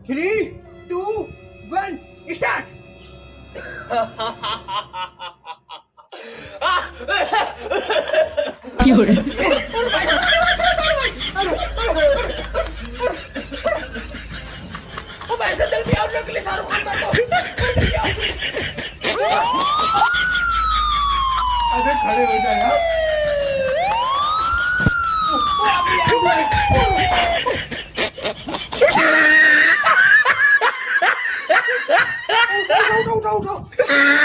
3, 2, 1, start. ओ भाई से जल्दी आओ नकली शाहरुख खान मार दो जल्दी आओ अबे खड़े हो जा यार उठाओ